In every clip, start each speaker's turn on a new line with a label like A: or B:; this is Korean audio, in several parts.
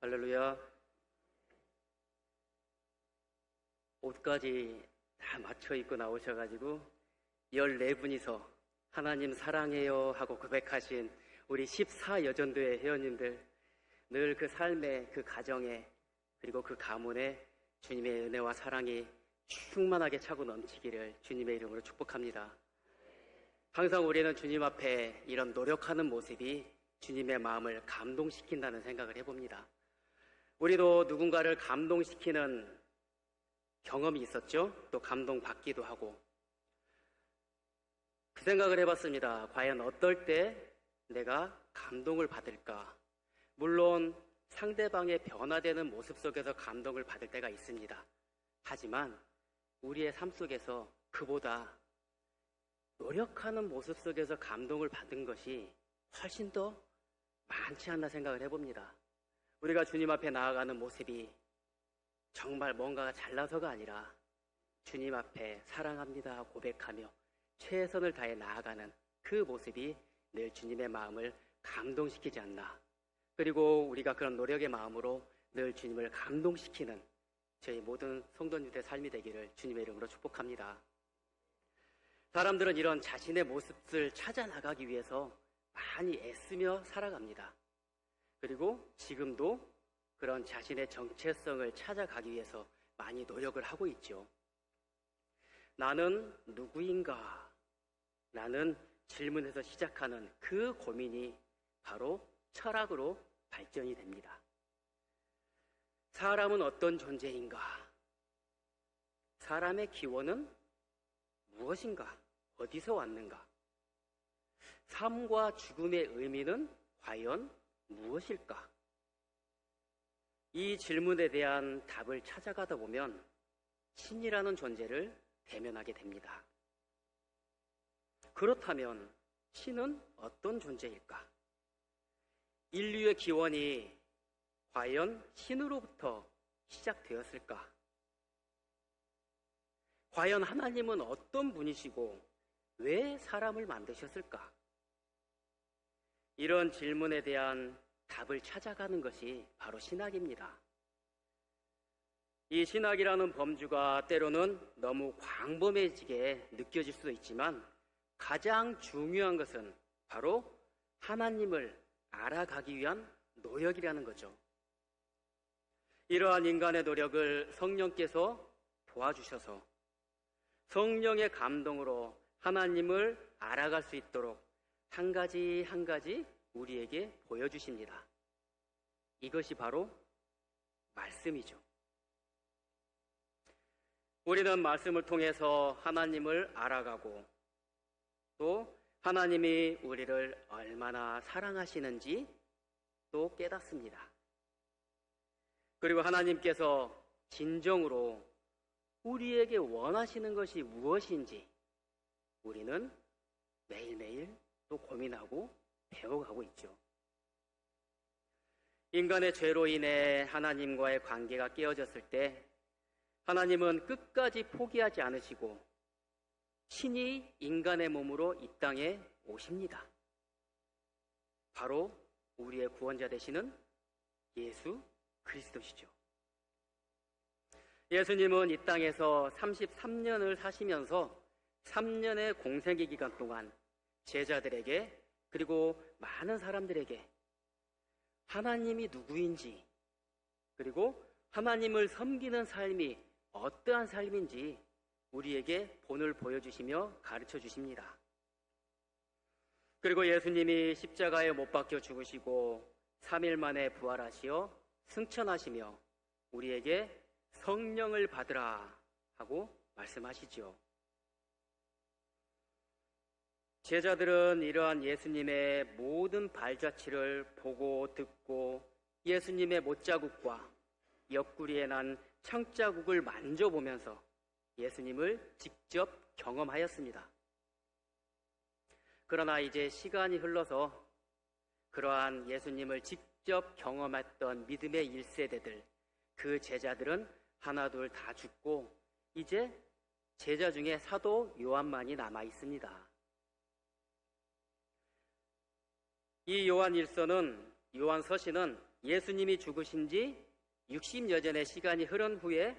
A: 할렐루야. 옷까지 다 맞춰 입고 나오셔가지고 14분이서 하나님 사랑해요 하고 고백하신 우리 14여전도의 회원님들, 늘 그 삶에, 그 가정에, 그리고 그 가문에 주님의 은혜와 사랑이 충만하게 차고 넘치기를 주님의 이름으로 축복합니다. 항상 우리는 주님 앞에 이런 노력하는 모습이 주님의 마음을 감동시킨다는 생각을 해봅니다. 우리도 누군가를 감동시키는 경험이 있었죠? 또 감동받기도 하고. 그 생각을 해봤습니다. 과연 어떨 때 내가 감동을 받을까? 물론 상대방의 변화되는 모습 속에서 감동을 받을 때가 있습니다. 하지만 우리의 삶 속에서 그보다 노력하는 모습 속에서 감동을 받은 것이 훨씬 더 많지 않나 생각을 해봅니다. 우리가 주님 앞에 나아가는 모습이 정말 뭔가가 잘나서가 아니라 주님 앞에 사랑합니다 고백하며 최선을 다해 나아가는 그 모습이 늘 주님의 마음을 감동시키지 않나. 그리고 우리가 그런 노력의 마음으로 늘 주님을 감동시키는 저희 모든 성도님들의 삶이 되기를 주님의 이름으로 축복합니다. 사람들은 이런 자신의 모습을 찾아 나가기 위해서 많이 애쓰며 살아갑니다. 그리고 지금도 그런 자신의 정체성을 찾아가기 위해서 많이 노력을 하고 있죠. 나는 누구인가? 라는 질문에서 시작하는 그 고민이 바로 철학으로 발전이 됩니다. 사람은 어떤 존재인가? 사람의 기원은 무엇인가? 어디서 왔는가? 삶과 죽음의 의미는 과연 무엇일까? 이 질문에 대한 답을 찾아가다 보면 신이라는 존재를 대면하게 됩니다. 그렇다면 신은 어떤 존재일까? 인류의 기원이 과연 신으로부터 시작되었을까? 과연 하나님은 어떤 분이시고 왜 사람을 만드셨을까? 이런 질문에 대한 답을 찾아가는 것이 바로 신학입니다. 이 신학이라는 범주가 때로는 너무 광범해지게 느껴질 수도 있지만 가장 중요한 것은 바로 하나님을 알아가기 위한 노력이라는 거죠. 이러한 인간의 노력을 성령께서 도와주셔서 성령의 감동으로 하나님을 알아갈 수 있도록 한 가지 한 가지 우리에게 보여주십니다. 이것이 바로 말씀이죠. 우리는 말씀을 통해서 하나님을 알아가고 또 하나님이 우리를 얼마나 사랑하시는지 또 깨닫습니다. 그리고 하나님께서 진정으로 우리에게 원하시는 것이 무엇인지 우리는 매일매일 또 고민하고 배워가고 있죠. 인간의 죄로 인해 하나님과의 관계가 깨어졌을 때 하나님은 끝까지 포기하지 않으시고 신이 인간의 몸으로 이 땅에 오십니다. 바로 우리의 구원자 되시는 예수 그리스도시죠. 예수님은 이 땅에서 33년을 사시면서 3년의 공생의 기간 동안 제자들에게 그리고 많은 사람들에게 하나님이 누구인지 그리고 하나님을 섬기는 삶이 어떠한 삶인지 우리에게 본을 보여주시며 가르쳐 주십니다. 그리고 예수님이 십자가에 못 박혀 죽으시고 3일 만에 부활하시어 승천하시며 우리에게 성령을 받으라 하고 말씀하시죠. 제자들은 이러한 예수님의 모든 발자취를 보고 듣고 예수님의 못자국과 옆구리에 난 창자국을 만져보면서 예수님을 직접 경험하였습니다. 그러나 이제 시간이 흘러서 그러한 예수님을 직접 경험했던 믿음의 1세대들, 그 제자들은 하나둘 다 죽고 이제 제자 중에 사도 요한만이 남아 있습니다. 이 요한서시는 예수님이 죽으신 지 60여 년의 시간이 흐른 후에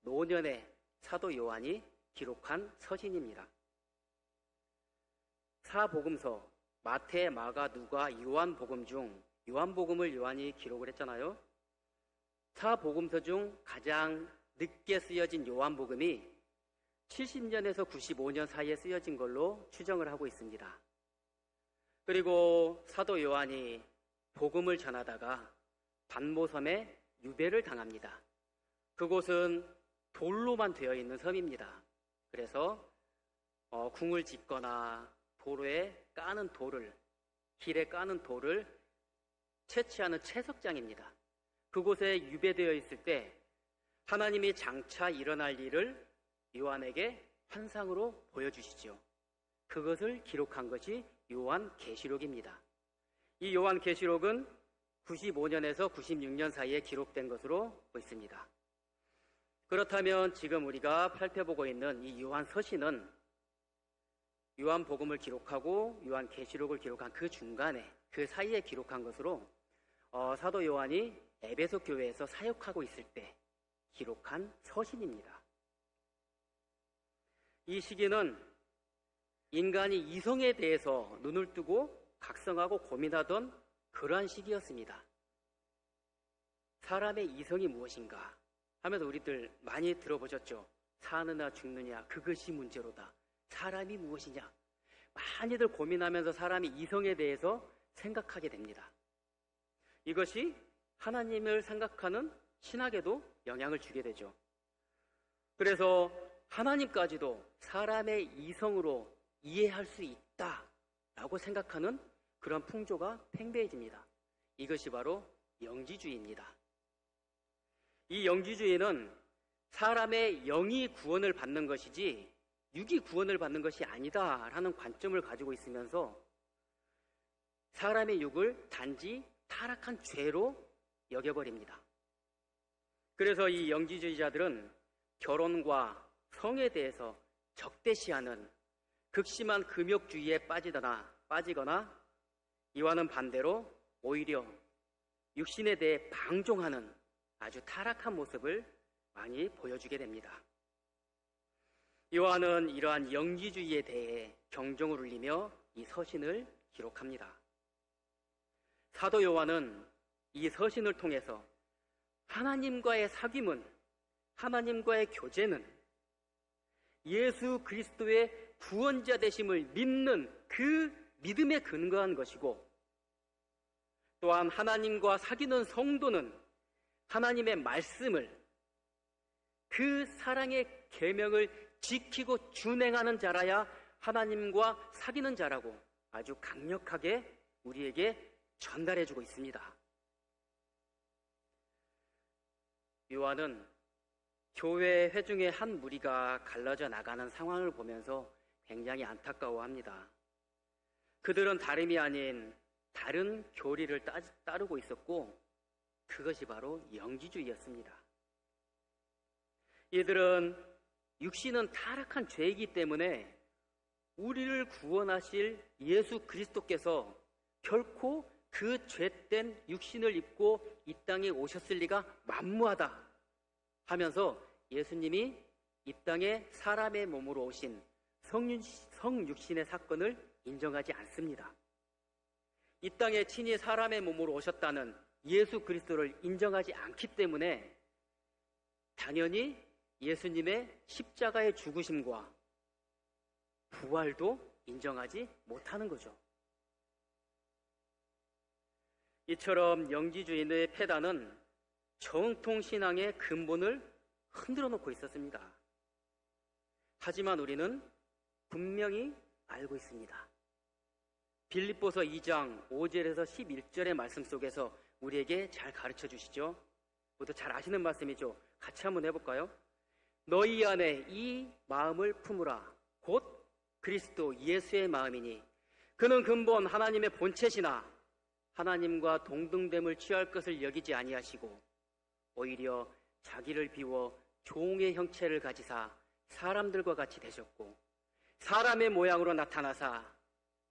A: 노년의 사도 요한이 기록한 서신입니다. 사복음서 마태, 마가, 누가, 요한복음 중 요한복음을 요한이 기록을 했잖아요. 사복음서 중 가장 늦게 쓰여진 요한복음이 70년에서 95년 사이에 쓰여진 걸로 추정을 하고 있습니다. 그리고 사도 요한이 복음을 전하다가 반모섬에 유배를 당합니다. 그곳은 돌로만 되어 있는 섬입니다. 그래서 궁을 짓거나 도로에 까는 돌을, 길에 까는 돌을 채취하는 채석장입니다. 그곳에 유배되어 있을 때 하나님이 장차 일어날 일을 요한에게 환상으로 보여주시죠. 그것을 기록한 것이 요한계시록입니다. 이 요한계시록은 95년에서 96년 사이에 기록된 것으로 보입니다. 그렇다면 지금 우리가 살펴보고 있는 이 요한서신은 요한복음을 기록하고 요한계시록을 기록한 그 중간에, 그 사이에 기록한 것으로 사도 요한이 에베소 교회에서 사역하고 있을 때 기록한 서신입니다. 이 시기는 인간이 이성에 대해서 눈을 뜨고 각성하고 고민하던 그러한 시기였습니다. 사람의 이성이 무엇인가 하면서 우리들 많이 들어보셨죠? 사느냐 죽느냐 그것이 문제로다. 사람이 무엇이냐? 많이들 고민하면서 사람이 이성에 대해서 생각하게 됩니다. 이것이 하나님을 생각하는 신학에도 영향을 주게 되죠. 그래서 하나님까지도 사람의 이성으로 이해할 수 있다라고 생각하는 그런 풍조가 팽배해집니다. 이것이 바로 영지주의입니다. 이 영지주의는 사람의 영이 구원을 받는 것이지 육이 구원을 받는 것이 아니다라는 관점을 가지고 있으면서 사람의 육을 단지 타락한 죄로 여겨버립니다. 그래서 이 영지주의자들은 결혼과 성에 대해서 적대시하는 극심한 금욕주의에 빠지거나 이와는 반대로 오히려 육신에 대해 방종하는 아주 타락한 모습을 많이 보여주게 됩니다. 요한은 이러한 영지주의에 대해 경종을 울리며 이 서신을 기록합니다. 사도 요한은 이 서신을 통해서 하나님과의 사귐은, 하나님과의 교제는 예수 그리스도의 구원자 되심을 믿는 그 믿음에 근거한 것이고, 또한 하나님과 사귀는 성도는 하나님의 말씀을, 그 사랑의 계명을 지키고 준행하는 자라야 하나님과 사귀는 자라고 아주 강력하게 우리에게 전달해주고 있습니다. 요한은 교회 회중의 한 무리가 갈라져 나가는 상황을 보면서 굉장히 안타까워합니다. 그들은 다름이 아닌 다른 교리를 따르고 있었고 그것이 바로 영지주의였습니다. 이들은 육신은 타락한 죄이기 때문에 우리를 구원하실 예수 그리스도께서 결코 그 죄된 육신을 입고 이 땅에 오셨을 리가 만무하다 하면서 예수님이 이 땅에 사람의 몸으로 오신 성육신의 사건을 인정하지 않습니다. 이 땅에 친히 사람의 몸으로 오셨다는 예수 그리스도를 인정하지 않기 때문에 당연히 예수님의 십자가의 죽으심과 부활도 인정하지 못하는 거죠. 이처럼 영지주의의 패단은 정통신앙의 근본을 흔들어 놓고 있었습니다. 하지만 우리는 분명히 알고 있습니다. 빌립보서 2장 5절에서 11절의 말씀 속에서 우리에게 잘 가르쳐 주시죠. 모두 잘 아시는 말씀이죠. 같이 한번 해볼까요? 너희 안에 이 마음을 품으라. 곧 그리스도 예수의 마음이니 그는 근본 하나님의 본체시나 하나님과 동등됨을 취할 것을 여기지 아니하시고 오히려 자기를 비워 종의 형체를 가지사 사람들과 같이 되셨고 사람의 모양으로 나타나사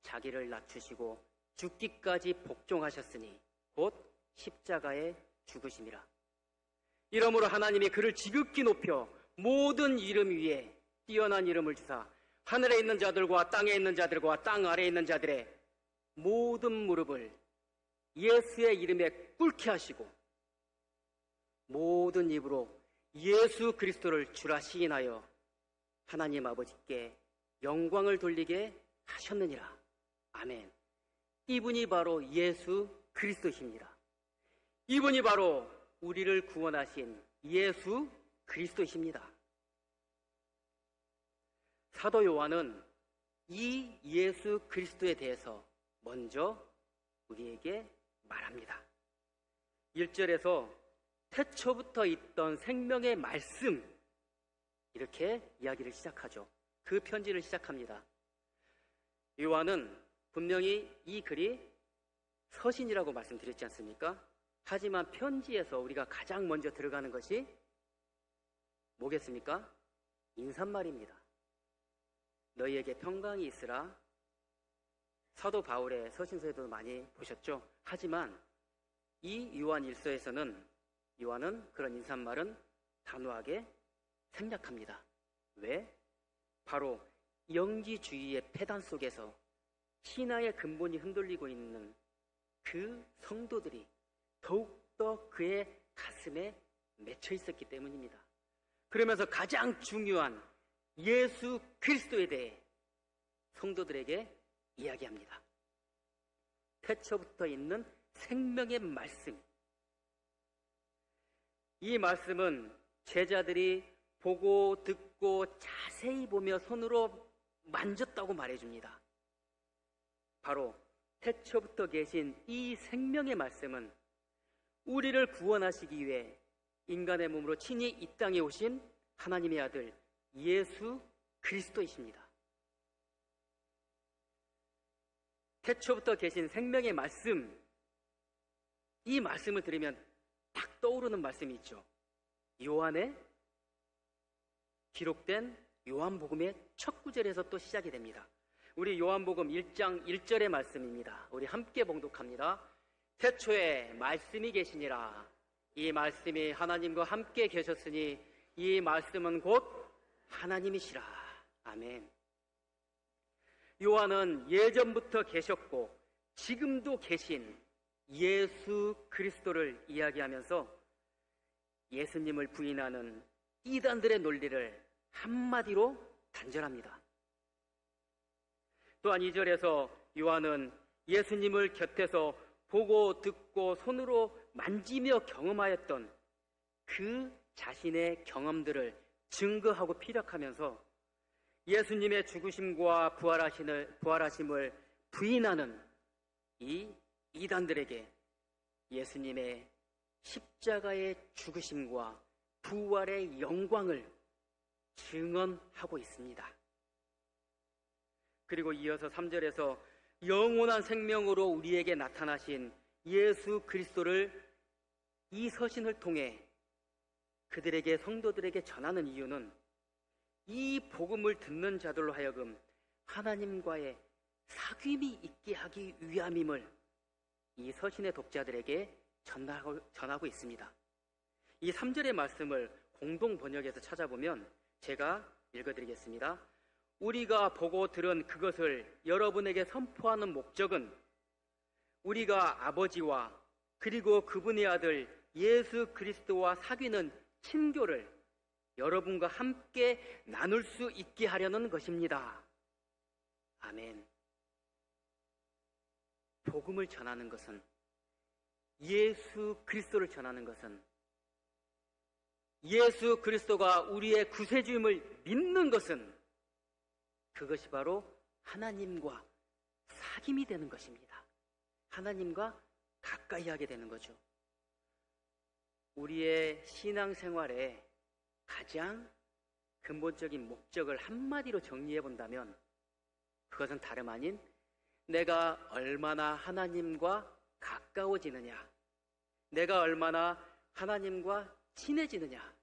A: 자기를 낮추시고 죽기까지 복종하셨으니 곧 십자가의 죽으심이라. 이러므로 하나님이 그를 지극히 높여 모든 이름 위에 뛰어난 이름을 주사 하늘에 있는 자들과 땅에 있는 자들과 땅 아래에 있는 자들의 모든 무릎을 예수의 이름에 꿇게 하시고 모든 입으로 예수 그리스도를 주라 시인하여 하나님 아버지께 영광을 돌리게 하셨느니라. 아멘. 이분이 바로 예수 그리스도십니다. 이분이 바로 우리를 구원하신 예수 그리스도이십니다. 사도 요한은 이 예수 그리스도에 대해서 먼저 우리에게 말합니다. 1절에서 태초부터 있던 생명의 말씀, 이렇게 이야기를 시작하죠. 그 편지를 시작합니다. 요한은 분명히 이 글이 서신이라고 말씀드렸지 않습니까? 하지만 편지에서 우리가 가장 먼저 들어가는 것이 뭐겠습니까? 인사말입니다. 너희에게 평강이 있으라. 사도 바울의 서신서에도 많이 보셨죠? 하지만 이 요한 1서에서는 요한은 그런 인사말은 단호하게 생략합니다. 왜? 바로 영지주의의 폐단 속에서 신앙의 근본이 흔들리고 있는 그 성도들이 더욱더 그의 가슴에 맺혀 있었기 때문입니다. 그러면서 가장 중요한 예수 그리스도에 대해 성도들에게 이야기합니다. 태초부터 있는 생명의 말씀. 이 말씀은 제자들이 보고 듣고 자세히 보며 손으로 만졌다고 말해줍니다. 바로 태초부터 계신 이 생명의 말씀은 우리를 구원하시기 위해 인간의 몸으로 친히 이 땅에 오신 하나님의 아들 예수 그리스도이십니다. 태초부터 계신 생명의 말씀, 이 말씀을 들으면 딱 떠오르는 말씀이 있죠. 요한에 기록된 요한복음의 첫 구절에서 또 시작이 됩니다. 우리 요한복음 1장 1절의 말씀입니다. 우리 함께 봉독합니다. 태초에 말씀이 계시니라. 이 말씀이 하나님과 함께 계셨으니 이 말씀은 곧 하나님이시라. 아멘. 요한은 예전부터 계셨고 지금도 계신 예수 그리스도를 이야기하면서 예수님을 부인하는 이단들의 논리를 한마디로 단절합니다. 또한 2절에서 요한은 예수님을 곁에서 보고 듣고 손으로 만지며 경험하였던 그 자신의 경험들을 증거하고 피력하면서 예수님의 죽으심과 부활하심을 부인하는 이 이단들에게 예수님의 십자가의 죽으심과 부활의 영광을 증언하고 있습니다. 그리고 이어서 3절에서 영원한 생명으로 우리에게 나타나신 예수 그리스도를 이 서신을 통해 그들에게 성도들에게 전하는 이유는 이 복음을 듣는 자들로 하여금 하나님과의 사귐이 있게 하기 위함임을 이 서신의 독자들에게 전하고 있습니다. 이 3절의 말씀을 공동 번역에서 찾아보면 제가 읽어드리겠습니다. 우리가 보고 들은 그것을 여러분에게 선포하는 목적은 우리가 아버지와 그리고 그분의 아들 예수 그리스도와 사귀는 친교를 여러분과 함께 나눌 수 있게 하려는 것입니다. 아멘. 복음을 전하는 것은, 예수 그리스도를 전하는 것은, 예수 그리스도가 우리의 구세주임을 믿는 것은 그것이 바로 하나님과 사귐이 되는 것입니다. 하나님과 가까이 하게 되는 거죠. 우리의 신앙생활에 가장 근본적인 목적을 한마디로 정리해 본다면 그것은 다름 아닌 내가 얼마나 하나님과 가까워지느냐, 내가 얼마나 하나님과 친해지느냐,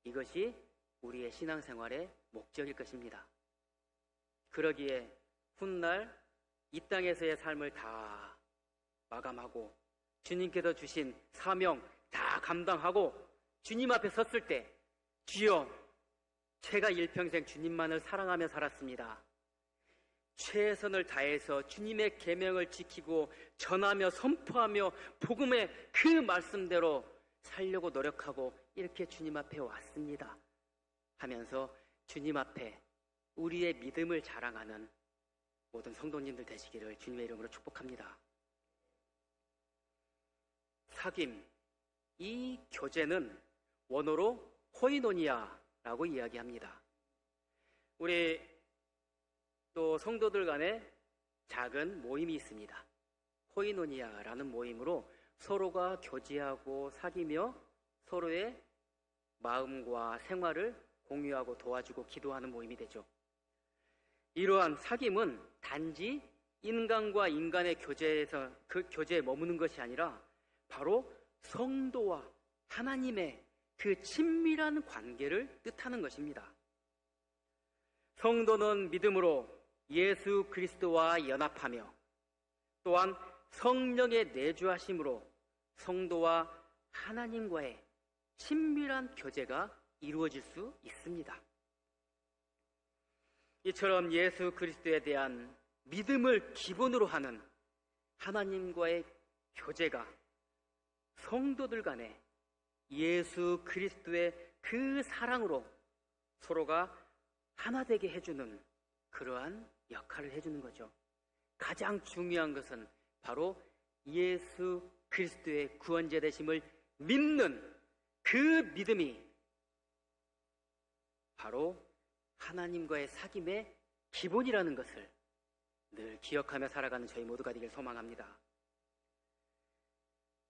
A: 이것이 우리의 신앙생활의 목적일 것입니다. 그러기에 훗날 이 땅에서의 삶을 다 마감하고 주님께서 주신 사명 다 감당하고 주님 앞에 섰을 때 주여, 제가 일평생 주님만을 사랑하며 살았습니다. 최선을 다해서 주님의 계명을 지키고 전하며 선포하며 복음의 그 말씀대로 살려고 노력하고 이렇게 주님 앞에 왔습니다 하면서 주님 앞에 우리의 믿음을 자랑하는 모든 성도님들 되시기를 주님의 이름으로 축복합니다. 사귐, 이 교제는 원어로 코이노니아라고 이야기합니다. 우리 또 성도들 간에 작은 모임이 있습니다. 코이노니아라는 모임으로 서로가 교제하고 사귀며 서로의 마음과 생활을 공유하고 도와주고 기도하는 모임이 되죠. 이러한 사귐은 단지 인간과 인간의 교제에서 그 교제에 머무는 것이 아니라 바로 성도와 하나님의 그 친밀한 관계를 뜻하는 것입니다. 성도는 믿음으로 예수 그리스도와 연합하며 또한 성령의 내주하심으로 성도와 하나님과의 친밀한 교제가 이루어질 수 있습니다. 이처럼 예수 그리스도에 대한 믿음을 기본으로 하는 하나님과의 교제가 성도들 간에 예수 그리스도의 그 사랑으로 서로가 하나 되게 해주는 그러한 역할을 해주는 거죠. 가장 중요한 것은 바로 예수 그리스도의 구원자 되심을 믿는 그 믿음이 바로 하나님과의 사귐의 기본이라는 것을 늘 기억하며 살아가는 저희 모두가 되길 소망합니다.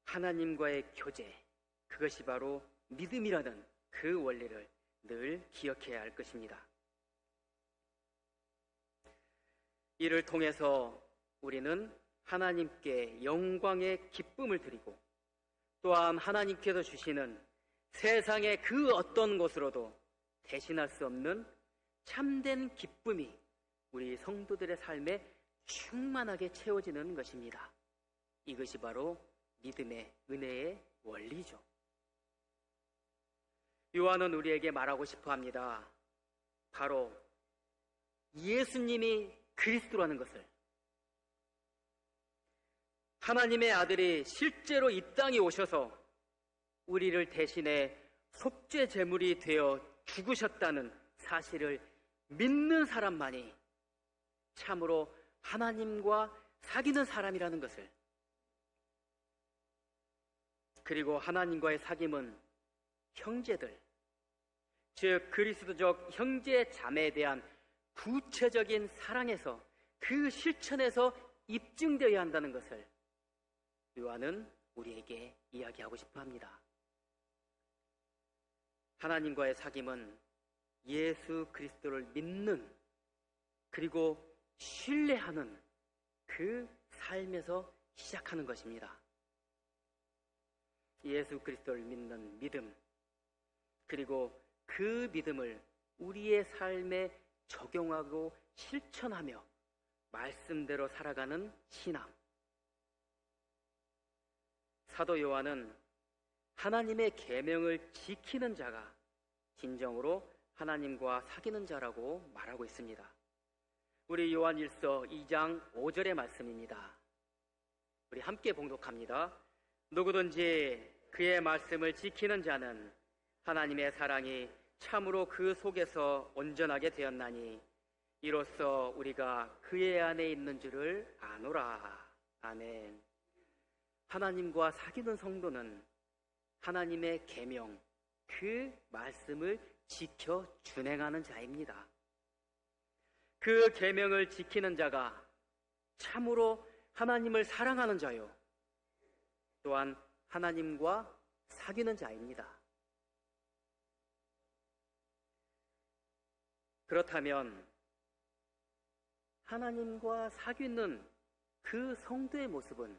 A: 하나님과의 교제, 그것이 바로 믿음이라는 그 원리를 늘 기억해야 할 것입니다. 이를 통해서 우리는 하나님께 영광의 기쁨을 드리고 또한 하나님께서 주시는 세상의 그 어떤 것으로도 대신할 수 없는 참된 기쁨이 우리 성도들의 삶에 충만하게 채워지는 것입니다. 이것이 바로 믿음의 은혜의 원리죠. 요한은 우리에게 말하고 싶어 합니다. 바로 예수님이 그리스도라는 것을, 하나님의 아들이 실제로 이 땅에 오셔서 우리를 대신해 속죄 제물이 되어 죽으셨다는 사실을 믿는 사람만이 참으로 하나님과 사귀는 사람이라는 것을, 그리고 하나님과의 사귐은 형제들, 즉 그리스도적 형제 자매에 대한 구체적인 사랑에서 그 실천에서 입증되어야 한다는 것을 요한은 우리에게 이야기하고 싶어 합니다. 하나님과의 사귐은 예수 그리스도를 믿는 그리고 신뢰하는 그 삶에서 시작하는 것입니다. 예수 그리스도를 믿는 믿음, 그리고 그 믿음을 우리의 삶에 적용하고 실천하며 말씀대로 살아가는 신앙. 사도 요한은 하나님의 계명을 지키는 자가 진정으로 하나님과 사귀는 자라고 말하고 있습니다. 우리 요한일서 2장 5절의 말씀입니다. 우리 함께 봉독합니다. 누구든지 그의 말씀을 지키는 자는 하나님의 사랑이 참으로 그 속에서 온전하게 되었나니 이로써 우리가 그의 안에 있는 줄을 아노라. 아멘. 하나님과 사귀는 성도는 하나님의 계명, 그 말씀을 지켜 준행하는 자입니다. 그 계명을 지키는 자가 참으로 하나님을 사랑하는 자요, 또한 하나님과 사귀는 자입니다. 그렇다면 하나님과 사귀는 그 성도의 모습은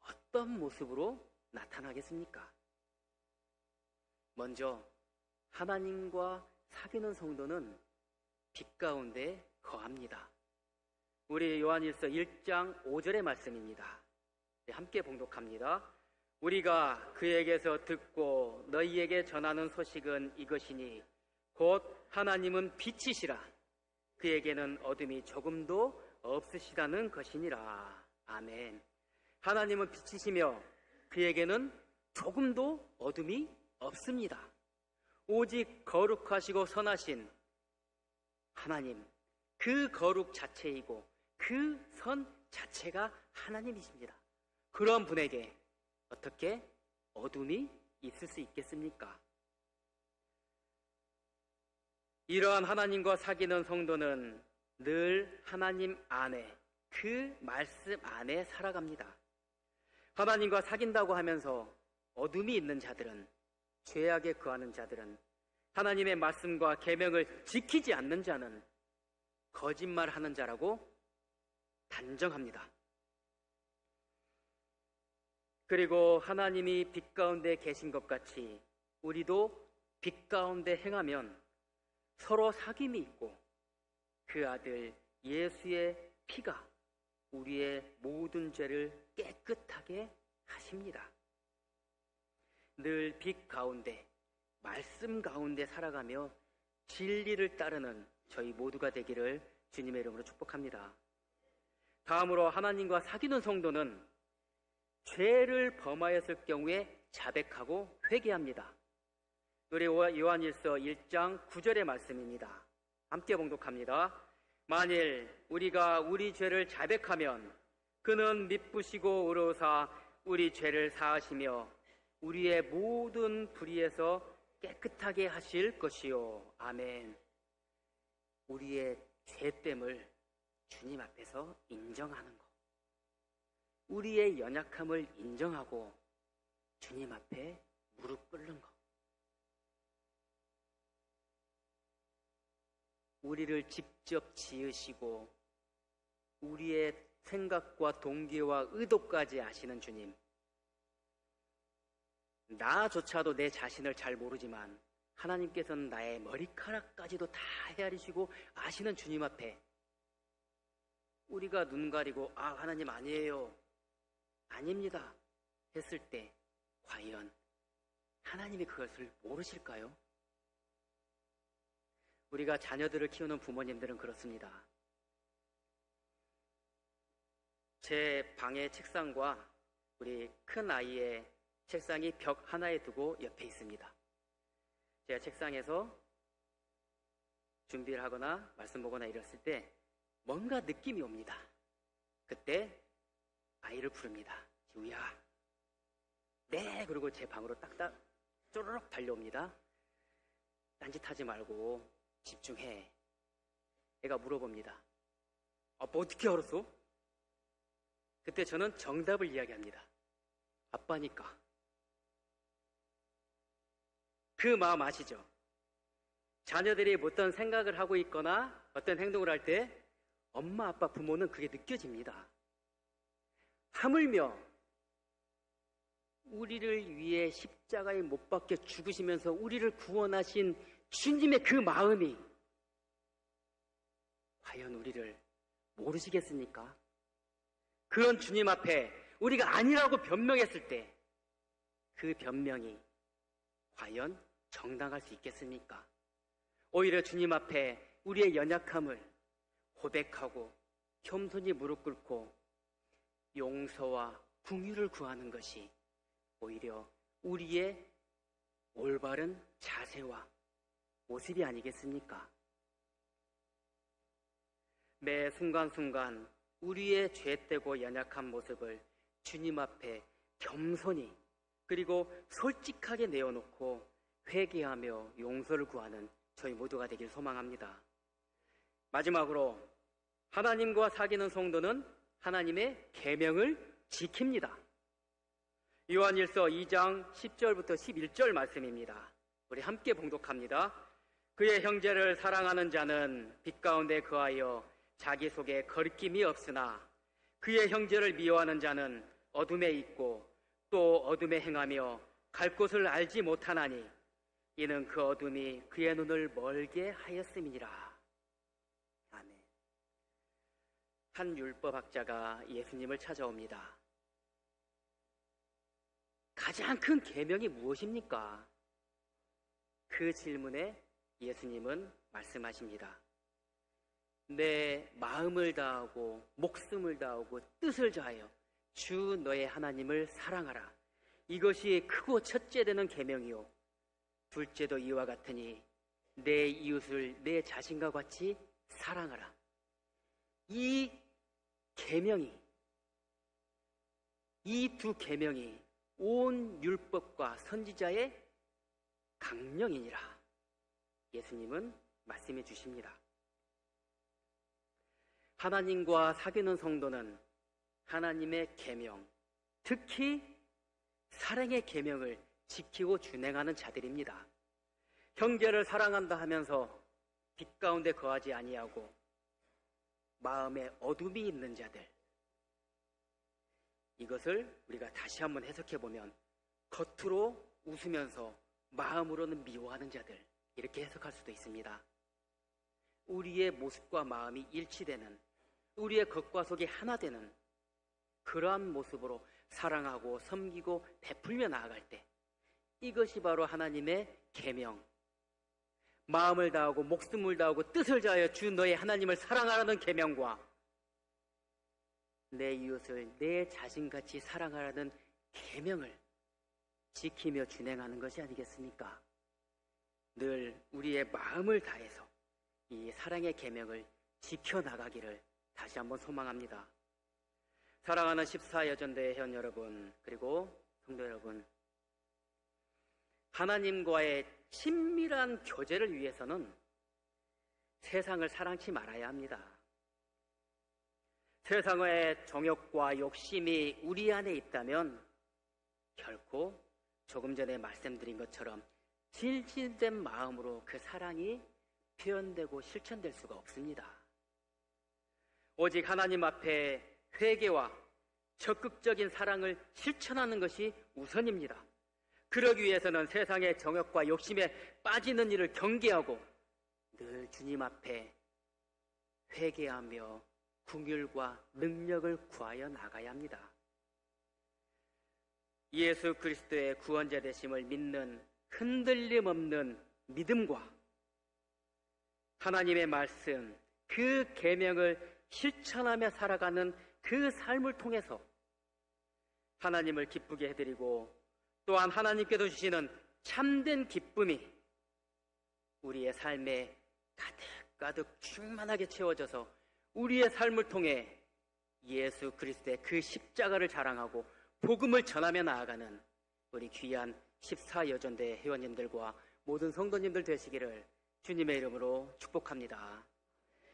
A: 어떤 모습으로 나타나겠습니까? 먼저 하나님과 사귀는 성도는 빛 가운데 거합니다. 우리 요한일서 1장 5절의 말씀입니다. 함께 봉독합니다. 우리가 그에게서 듣고 너희에게 전하는 소식은 이것이니 곧 하나님은 빛이시라. 그에게는 어둠이 조금도 없으시다는 것이니라. 아멘. 하나님은 빛이시며 그에게는 조금도 어둠이 없습니다. 오직 거룩하시고 선하신 하나님, 그 거룩 자체이고 그 선 자체가 하나님이십니다. 그런 분에게 어떻게 어둠이 있을 수 있겠습니까? 이러한 하나님과 사귀는 성도는 늘 하나님 안에, 그 말씀 안에 살아갑니다. 하나님과 사귄다고 하면서 어둠이 있는 자들은, 죄악에 거하는 자들은, 하나님의 말씀과 계명을 지키지 않는 자는 거짓말하는 자라고 단정합니다. 그리고 하나님이 빛 가운데 계신 것 같이 우리도 빛 가운데 행하면 서로 사귐이 있고 그 아들 예수의 피가 우리의 모든 죄를 깨끗하게 하십니다. 늘 빛 가운데, 말씀 가운데 살아가며 진리를 따르는 저희 모두가 되기를 주님의 이름으로 축복합니다. 다음으로 하나님과 사귀는 성도는 죄를 범하였을 경우에 자백하고 회개합니다. 우리 요한일서 1장 9절의 말씀입니다. 함께 봉독합니다. 만일 우리가 우리 죄를 자백하면 그는 미쁘시고 의로우사 우리 죄를 사하시며 우리의 모든 불의에서 깨끗하게 하실 것이요. 아멘. 우리의 죄됨을 주님 앞에서 인정하는 것, 우리의 연약함을 인정하고 주님 앞에 무릎 꿇는 것, 우리를 직접 지으시고 우리의 생각과 동기와 의도까지 아시는 주님, 나조차도 내 자신을 잘 모르지만 하나님께서는 나의 머리카락까지도 다 헤아리시고 아시는 주님 앞에 우리가 눈 가리고 하나님 아니에요, 아닙니다 했을 때 과연 하나님이 그것을 모르실까요? 우리가 자녀들을 키우는 부모님들은 그렇습니다. 제 방의 책상과 우리 큰 아이의 책상이 벽 하나에 두고 옆에 있습니다. 제가 책상에서 준비를 하거나 말씀 보거나 이랬을 때 뭔가 느낌이 옵니다. 그때 아이를 부릅니다. 지우야. 네. 그리고 제 방으로 딱딱 쪼르륵 달려옵니다. 딴짓하지 말고 집중해. 애가 물어봅니다. 아빠 어떻게 알았어? 그때 저는 정답을 이야기합니다. 아빠니까. 그 마음 아시죠? 자녀들이 어떤 생각을 하고 있거나 어떤 행동을 할 때 엄마, 아빠, 부모는 그게 느껴집니다. 하물며 우리를 위해 십자가에 못 박혀 죽으시면서 우리를 구원하신 주님의 그 마음이 과연 우리를 모르시겠습니까? 그런 주님 앞에 우리가 아니라고 변명했을 때 그 변명이 과연 정당할 수 있겠습니까? 오히려 주님 앞에 우리의 연약함을 고백하고 겸손히 무릎 꿇고 용서와 긍휼을 구하는 것이 오히려 우리의 올바른 자세와 모습이 아니겠습니까? 매 순간순간 우리의 죄되고 연약한 모습을 주님 앞에 겸손히 그리고 솔직하게 내어놓고 회개하며 용서를 구하는 저희 모두가 되길 소망합니다. 마지막으로 하나님과 사귀는 성도는 하나님의 계명을 지킵니다. 요한일서 2장 10절부터 11절 말씀입니다. 우리 함께 봉독합니다. 그의 형제를 사랑하는 자는 빛 가운데 거하여 자기 속에 거리낌이 없으나 그의 형제를 미워하는 자는 어둠에 있고 또 어둠에 행하며 갈 곳을 알지 못하나니 이는 그 어둠이 그의 눈을 멀게 하였음이니라. 아멘. 한 율법학자가 예수님을 찾아옵니다. 가장 큰 계명이 무엇입니까? 그 질문에 예수님은 말씀하십니다. 내 마음을 다하고 목숨을 다하고 뜻을 다하여 주 너의 하나님을 사랑하라. 이것이 크고 첫째 되는 계명이요 둘째도 이와 같으니 내 이웃을 내 자신과 같이 사랑하라. 이 계명이, 이 두 계명이 온 율법과 선지자의 강령이니라. 예수님은 말씀해 주십니다. 하나님과 사귀는 성도는 하나님의 계명, 특히 사랑의 계명을 지키고 준행하는 자들입니다. 형제를 사랑한다 하면서 빛 가운데 거하지 아니하고 마음에 어둠이 있는 자들, 이것을 우리가 다시 한번 해석해 보면 겉으로 웃으면서 마음으로는 미워하는 자들, 이렇게 해석할 수도 있습니다. 우리의 모습과 마음이 일치되는, 우리의 겉과 속이 하나 되는 그러한 모습으로 사랑하고 섬기고 베풀며 나아갈 때, 이것이 바로 하나님의 계명, 마음을 다하고 목숨을 다하고 뜻을 다하여 주 너의 하나님을 사랑하라는 계명과 내 이웃을 내 자신같이 사랑하라는 계명을 지키며 준행하는 것이 아니겠습니까? 늘 우리의 마음을 다해서 이 사랑의 계명을 지켜나가기를 다시 한번 소망합니다. 사랑하는 14여전대 회원 여러분, 그리고 성도 여러분, 하나님과의 친밀한 교제를 위해서는 세상을 사랑치 말아야 합니다. 세상의 정욕과 욕심이 우리 안에 있다면 결코 조금 전에 말씀드린 것처럼 진실된 마음으로 그 사랑이 표현되고 실천될 수가 없습니다. 오직 하나님 앞에 회개와 적극적인 사랑을 실천하는 것이 우선입니다. 그러기 위해서는 세상의 정욕과 욕심에 빠지는 일을 경계하고 늘 주님 앞에 회개하며 긍휼과 능력을 구하여 나가야 합니다. 예수 그리스도의 구원자 되심을 믿는 흔들림 없는 믿음과 하나님의 말씀, 그 계명을 실천하며 살아가는 그 삶을 통해서 하나님을 기쁘게 해드리고 또한 하나님께서 주시는 참된 기쁨이 우리의 삶에 가득가득 충만하게 채워져서 우리의 삶을 통해 예수 그리스도의 그 십자가를 자랑하고 복음을 전하며 나아가는 우리 귀한 14여전대 회원님들과 모든 성도님들 되시기를 주님의 이름으로 축복합니다.